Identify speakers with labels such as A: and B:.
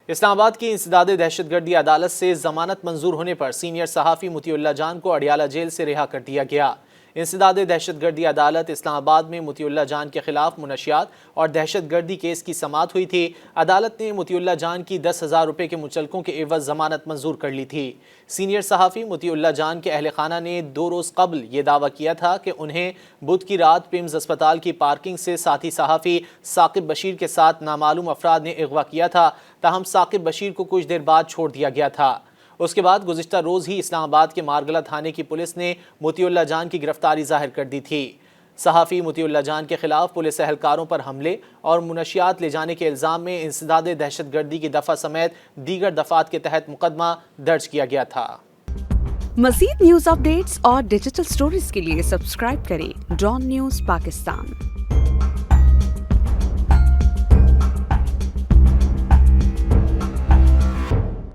A: اسلام آباد کی انسداد دہشت گردی عدالت سے ضمانت منظور ہونے پر سینئر صحافی مطیع اللہ جان کو اڈیالہ جیل سے رہا کر دیا گیا۔ انسداد دہشت گردی عدالت اسلام آباد میں مطیع اللہ جان کے خلاف منشیات اور دہشت گردی کیس کی سماعت ہوئی تھی۔ عدالت نے مطیع اللہ جان کی 10,000 روپے کے مچلقوں کے عوض ضمانت منظور کر لی تھی۔ سینئر صحافی مطیع اللہ جان کے اہل خانہ نے 2 روز قبل یہ دعویٰ کیا تھا کہ انہیں بدھ کی رات پیمز اسپتال کی پارکنگ سے ساتھی صحافی ثاقب بشیر کے ساتھ نامعلوم افراد نے اغوا کیا تھا، تاہم ثاقب بشیر کو کچھ دیر بعد چھوڑ دیا گیا تھا۔ اس کے بعد گزشتہ روز ہی اسلام آباد کے مارگلہ تھانے کی پولیس نے مطیع اللہ جان کی گرفتاری ظاہر کر دی تھی۔ صحافی مطیع اللہ جان کے خلاف پولیس اہلکاروں پر حملے اور منشیات لے جانے کے الزام میں انسداد دہشت گردی کی دفعہ سمیت دیگر دفعات کے تحت مقدمہ درج کیا گیا تھا۔
B: مزید نیوز اپ ڈیٹس اور ڈیجیٹل سٹوریز کے لیے سبسکرائب کریں ڈان نیوز پاکستان۔